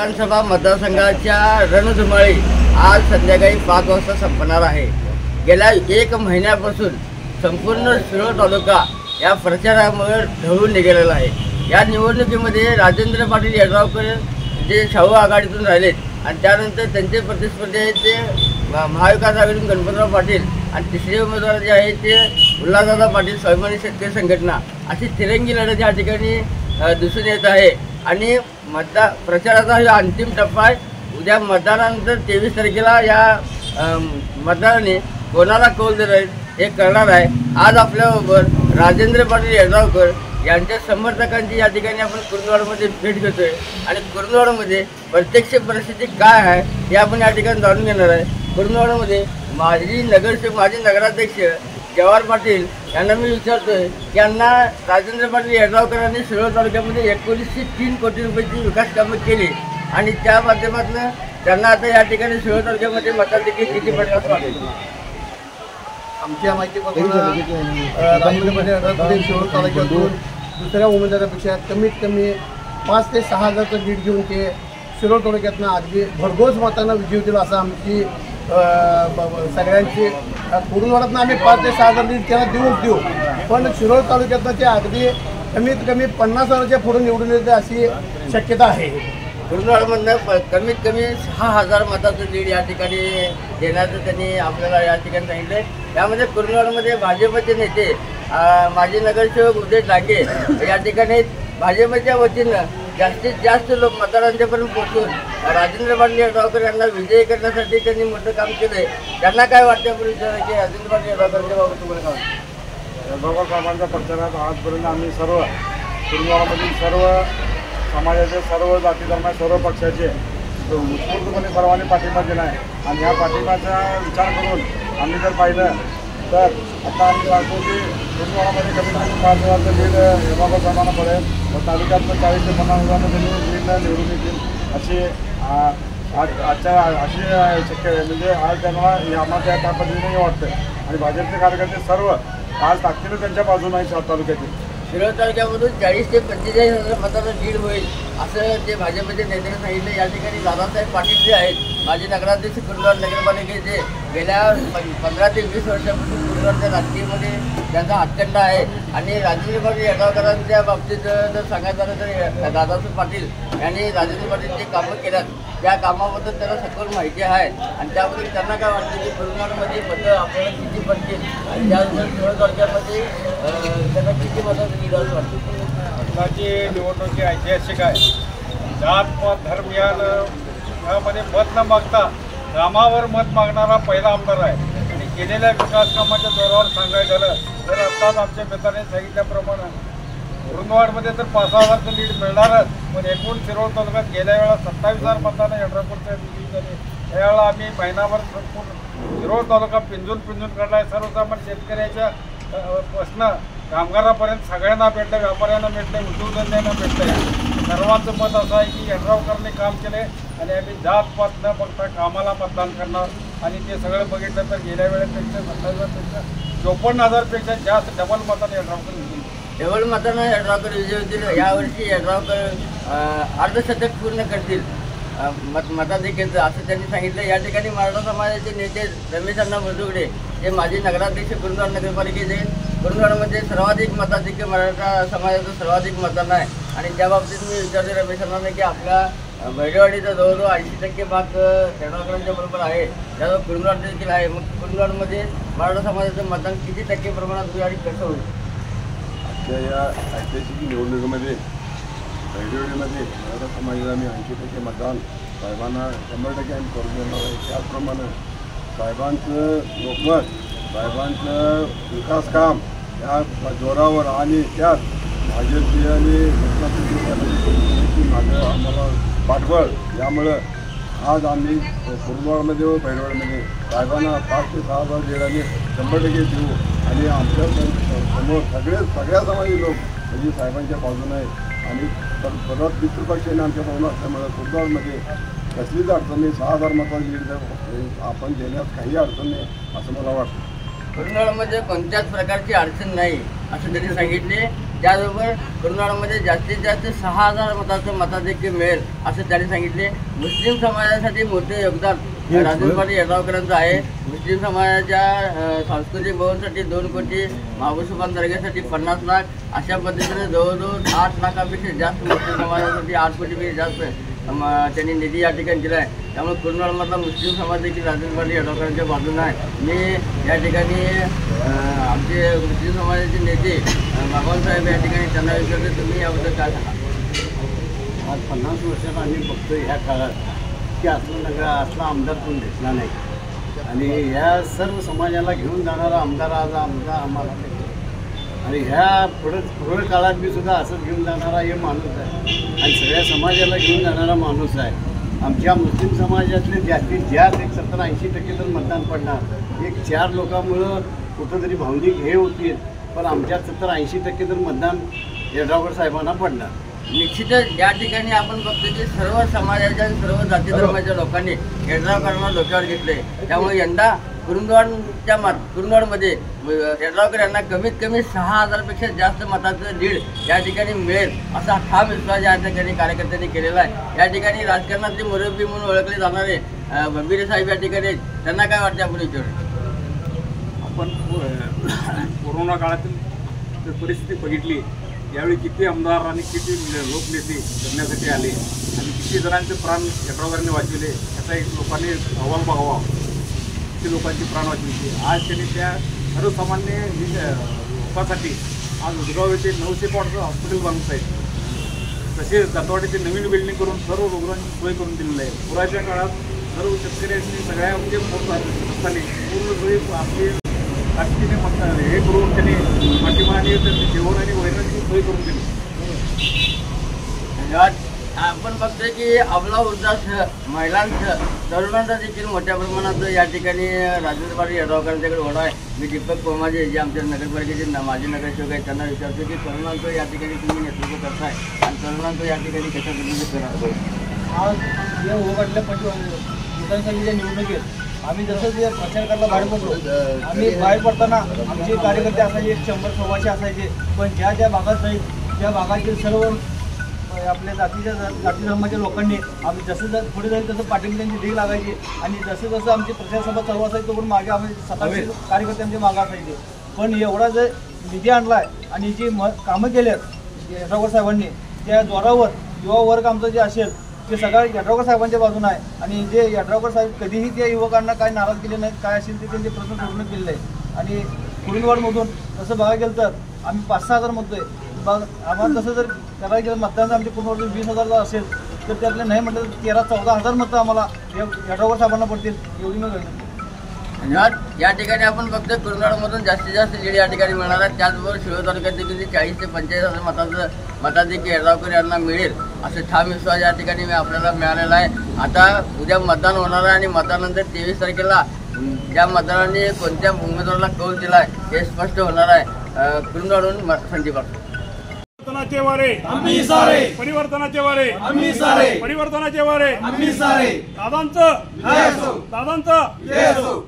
विधानसभा मतदारसंघाच्या रणधुमाळी आज संध्याकाळी 5 वाजता संपणार आहे। गेल्या 1 महिन्यापासून संपूर्ण शिरोळ तालुका या प्रचारामुळे ढवळून निघालेला आहे। या निवडणुकीमध्ये राजेंद्र पाटील यड्रावकर जे शाहू आघाडीतून राहिलेत आणि त्यानंतर त्यांचे प्रतिस्पर्धी आहेत ते महाविकास आघाडीतून गणपतराव पाटील आणि तिसरे उमेदवार जे आहेत ते उल्हासदादा पाटील स्वाभिमानी शेतकरी संघटना अशी तिरंगी लढत या ठिकाणी दिसून येत आहे। आणि प्रचाराचा हा अंतिम टप्पा आहे। उद्या मतदानानंतर 23 तारखेला या मतदाराने कोणाला कौल देणार आहेत हे कळणार आहे। आज आपल्याबरोबर राजेंद्र पाटील यड्रावकर यांच्या समर्थकांची या ठिकाणी आपण कुरुंदवाडमध्ये भेट घेतोय आणि कुरुंदवाडमध्ये प्रत्यक्ष परिस्थिती काय आहे हे आपण या ठिकाणी जाणून घेणार आहे। कुरुंदवाडमध्ये माजी नगराध्यक्ष जवाहर पाटील यांना मी विचारतोय की यांना राजेंद्र पाटील यड्रावकरांनी शिरोळ तालुक्यामध्ये 1903 कोटी रुपयाची विकास कामं केली आणि त्या माध्यमातून त्यांना आता या ठिकाणी शिरोळ तालुक्यामध्ये मताधिक्य किती पडलं असं वाटतं? आमच्या माहितीप्रमाणे राजेंद्र पाटील यड्रावकर शिरोळ तालुक्यातून दुसऱ्या उमेदवारापेक्षा कमीत कमी 5 ते 6 हजारचं लीड घेऊन ते शिरोळ तालुक्यातनं अगदी भरघोस मतांना विजय होतील असं आमची सगळ्यांची कुरुंदवाडातनं आम्ही 5 ते 6 हजार लीड त्याला देऊ पण शिरोळ तालुक्यातनं ते अगदी कमीत कमी 50 हजाराच्या पुढे निवडून येते अशी शक्यता आहे। कुरुंदवाडमधनं कमीत कमी 6000 मताचं लीड या ठिकाणी देण्याचं त्यांनी आपल्याला या ठिकाणी सांगितलं। त्यामध्ये कुरुंदवाडमध्ये भाजपचे नेते माजी नगरसेवक उदय डांगे या ठिकाणी भाजपच्या वतीनं जास्तीत जास्त लोक मतदारांच्यापर्यंत पोहोचून राजेंद्र पाटील यड्रावकर यांना विजयी करण्यासाठी त्यांनी मोठं काम केलं आहे। त्यांना काय वाटतं आपण विचार की राजेंद्र पाटील यड्रावकरच्या बाबत तुम्हाला काय वाटतं? यड्रावकर साहेबांच्या प्रचारात आजपर्यंत आम्ही सर्व कुरुंदवाडामधील सर्व समाजाचे सर्व जाती धर्म सर्व पक्षाचे उत्स्फूर्तपणे सर्वांनी पाठिंबा दिला आहे आणि या पाठिंबाचा विचार करून आम्ही जर पाहिलं तर आता आम्ही सांगतो की कुरुंदवाडामध्ये कमीत कमी 5 हजारचं लीड यड्रावकर साहेबांना पडेल व तालुक्यातनं 40 ते 50 हजारांना त्यांनी लीडनं निवडून येतील अशी अशी शक्य आहे। म्हणजे आज त्यांना आम्हाला त्या पद्धतीने वाटतं आणि भाजपचे कार्यकर्ते सर्व आज ताकदीनं त्यांच्या बाजूने आहे। तालुक्यातील शिरोळ तालुक्यामधून 40 ते 45 हजार मताचं लीड होईल असं ते भाजपचे नेत्याने सांगितलं। या ठिकाणी दादासाहेब पाटील जे आहेत माजी नगराध्यक्ष कुरुंदवाड नगरपालिकेचे गेल्या 15 ते 20 वर्षापासून कुरुंदवाडच्या राजकीयमध्ये त्यांचा हातखंडा आहे आणि राजेंद्र पाटील यड्रावकरांच्या बाबतीत जर सांगायचं झालं तर दादासाहेब पाटील यांनी राजेंद्र पाटील जे कामं केल्यात त्या कामाबद्दल त्यांना सखोल माहिती आहे आणि त्याबद्दल त्यांना काय वाटतं की कुरुंदवाडमध्ये मतं आपल्याला किती पडतील आणि त्याबद्दल शिरोळ तालुक्यामध्ये त्यांना किती मतं लीड असं वाटतं? आताची निवडणूक ही ऐतिहासिक आहे। जात पात धर्म यामध्ये मत न मागता कामावर मत मागणारा पहिला आमदार आहे आणि केलेल्या विकास कामाच्या जोरावर सांगायचं झालं तर आत्ताच आमच्या मित्रांनी सांगितल्याप्रमाणे कुरुंदवाडमध्ये तर 5 हजारचं लीड मिळणारच पण एकूण शिरोळ तालुक्यात गेल्या वेळा 27,000 मतांना यड्रावकरच्या लीड झाले। त्यावेळेला आम्ही महिनाभर संपूर्ण शिरोळ तालुका पिंजून काढला आहे। सर्वसामान्य शेतकऱ्याच्या प्रश्न कामगारापर्यंत सगळ्यांना भेटलं, व्यापाऱ्यांना भेटले, उद्योगधंद्यांना भेटले। सर्वांचं मत असं आहे की यड्रावकरने काम केले आणि आम्ही जात पात न बघता कामाला मतदान करणार आणि ते सगळं बघितलं तर गेल्या वेळेपेक्षा 27,000पेक्षा 54,000पेक्षा जास्त डबल मताने यड्रावकर होतील। डबल मतांना यड्रावकर विजय होतील। यावर्षी यड्रावकर अर्धशतक पूर्ण करतील मताधिक्याचं असं त्यांनी सांगितलं। या ठिकाणी मराठा समाजाचे नेते रमेश अण्णा मुरदुगडे जे माजी नगराध्यक्ष कुरुंदवाड नगरपालिकेचे कुरुंदवाडमध्ये सर्वाधिक मताधिक्य मराठा समाजाचं सर्वाधिक मतदान आहे आणि त्या बाबतीत मी विचारते रमेश अण्णांना की आपल्या बैलवाडीचा जवळजवळ 80% भाग यड्रावकरांच्या बरोबर आहे, त्याजवळ कुरुंदवाड देखील आहे। मग कुरुंदवाडमध्ये मराठा समाजाचं मतदान किती टक्के प्रमाणात होईल आणि कसं होईल? आजच्या या ऐतिहासिक निवडणुकीमध्ये बैलवाडीमध्ये मराठा समाजाला आम्ही 80% मतदान साहेबांना 100% आम्ही करून देणार आहे। त्याचप्रमाणे साहेबांचं लोकमत साहेबांचं विकास काम या जोरावर आणि त्यात भाजपची आणि माझं आम्हाला पाठबळ यामुळं आज आम्ही कुरुंदवाडमध्ये व बैलवाडीमध्ये साहेबांना 5 ते 6 हजार लीडाने 100% देऊ आणि आमच्या समोर सगळ्या समाजी लोक म्हणजे साहेबांच्या बाजूने आहे आणि परत मित्रपक्षाने आमच्या बाजूला असल्यामुळे कुरुंदवाडमध्ये कसलीच अडचण नाही। 6,000 मतांची लीड आपण देण्यात काही अडचण नाही असं मला वाटतं। कुरुंदवाडमध्ये कोणत्याच प्रकारची अडचण नाही असं त्यांनी सांगितले। त्याचबरोबर कुरुंदवाडमध्ये जास्तीत जास्त 6,000 मताचं मताधिक्य मिळेल असं त्यांनी सांगितले. मुस्लिम समाजासाठी मोठे योगदान राजूभाई येड्रावकरांचं आहे. मुस्लिम समाजाच्या सांस्कृतिक भवनसाठी 2 कोटी, माबूसुभान दर्ग्यासाठी 50 लाख, अशा पद्धतीने जवळजवळ 8 लाखापेक्षा जास्त मुस्लिम समाजासाठी 8 कोटीपेक्षा जास्त त्यांनी निधी या ठिकाणी दिला आहे. त्यामुळे कुरुंदवाडमधला मुस्लिम समाज देखील राजूभाई येड्रावकरांच्या बाजूने आहे. मी या ठिकाणी आमचे मुस्लिम समाजाचे नेते बाबासाहेब या ठिकाणी त्यांना विचारते, तुम्ही याबद्दल काय सांगा? आज 50 वर्षात आम्ही बघतो ह्या काळात की असला आमदार कोण भेटला नाही आणि ह्या सर्व समाजाला घेऊन जाणारा आमदार आज आम्हाला भेटला आणि ह्या पुढे काळात मी सुद्धा असंच घेऊन जाणारा हे माणूस आहे आणि सगळ्या समाजाला घेऊन जाणारा माणूस आहे. आमच्या मुस्लिम समाजातले जास्तीत जास्त 70-80% तर मतदान पडणार. 4 लोकांमुळं कुठंतरी भावनिक हे होतील, पण आमच्या 70-80% तर मतदान येड्रावकर साहेबांना पडणार. निश्चितच या ठिकाणी आपण बघतो की सर्व समाजाच्या आणि सर्व जाती धर्माच्या लोकांनी येड्रावकरांना डोक्यावर घेतले. त्यामुळे यंदा कुरुंदवाडमध्ये येड्रावकर यांना कमीत कमी 6,000पेक्षा जास्त मताचं लीड या ठिकाणी मिळेल असा ठाम विश्वास या ठिकाणी कार्यकर्त्यांनी केलेला आहे. या ठिकाणी राजकारणातले मुरब्बी म्हणून ओळखले जाणारे भंबीरे साहेब या ठिकाणी, त्यांना काय वाटते आपण विचारू? आपण कोरोना काळातील परिस्थिती बघितली. यावेळी किती आमदार आणि किती लोकनेते करण्यासाठी आले आणि किती जणांचे प्राण येड्रावकरांनी वाचविले याचा एक लोकांनी अहवाल बघावा. किती लोकांची प्राण वाचविली. आज त्यांनी त्या सर्वसामान्य लोकांसाठी आज उदगाव येथे 900 बेडचं हॉस्पिटल बांधत आहेत. तसेच दत्तवाडीचे नवीन बिल्डिंग करून सर्व रुग्णांची सोय करून दिलेली आहे. पुराच्या काळात सर्व शेतकऱ्यांनी सगळ्या म्हणजे पूर्ण सोयी आपली ताकदीने हे करून त्यांनी पाठिंबाने जेवण आणि वैराची सोय करून दिली. आपण बघतोय की आपला वृद्धांसह महिलांसह तरुणांचा देखील मोठ्या प्रमाणात या ठिकाणी राजूभाई येड्रावकरांच्याकडे ओढा आहे. मी दीपक कोमाजे जे आमच्या नगरपालिकेचे माजी नगरसेवक आहेत त्यांना विचारतो की तरुणांचं या ठिकाणी तुम्ही नेतृत्व करताय आणि तरुणांचं या ठिकाणी कशा पद्धतीने करा? आज या उभारल्या विधानसभेच्या निवडणुकीत आम्ही जसं जे प्रचार करायला बाहेर पडलो, आम्ही बाहेर पडताना आमचे कार्यकर्ते असायचे 100-125 असायचे. पण ज्या भागात जाईल त्या भागातील सर्व आपल्या जाती धर्माच्या लोकांनी आम्ही जसं पुढे जाईल तसं पाठिंबा त्यांची ढीग लागायची आणि जसं आमची प्रचार सभा चालू असायची तोपर्यंत मागे आम्ही 27 कार्यकर्ते आमचे मागे असायचे. पण एवढा जर निधी आणला आहे आणि जी कामं केली आहेत येड्रावकर साहेबांनी, त्या जोरावर युवा वर्ग आमचं जे असेल ते सगळं येड्रावकर साहेबांच्या बाजूने आहे आणि जे येड्रावकर साहेब कधीही त्या युवकांना काय नाराज केले नाहीत. काय असेल ते त्यांचे प्रश्न पूर्ण केलेले आहेत. आणि कुरुंदवाडमधून तसं बघायला गेलं तर आम्ही 5-6 म्हणतोय. आम्हाला तसं जर करायला गेलं मतदान आमच्या कुरुंदवाडमध्ये 20,000 असेल तर त्यातले नाही म्हटलं तर 13-14 हजार मतं आम्हाला येड्रावकर साहेबांना पडतील एवढी मी गणना. या ठिकाणी आपण बघतोय कुरुंदवाडमधून जास्तीत जास्त लीड या ठिकाणी मिळणार आहे. त्याचबरोबर शिरोळ तालुक्यात देखील 40 ते 45 हजार मताधिक्य येड्रावकर यांना मिळेल असं ठाम विश्वास या ठिकाणी आपल्याला मिळालेला आहे. आता उद्या मतदान होणार आहे आणि मतदानानंतर 23 तारखेला ज्या मतदारांनी कोणत्या उमेदवाराला कौल दिला आहे हे स्पष्ट होणार आहे. कुरुंदवाडहून संदीप परिवर्तनाचे वारे आम्ही सारे, परिवर्तनाचे वारे आम्ही सारे, परिवर्तनाचे वारे आम्ही सारे. दादांचं जय असो, दादांचं जय असो.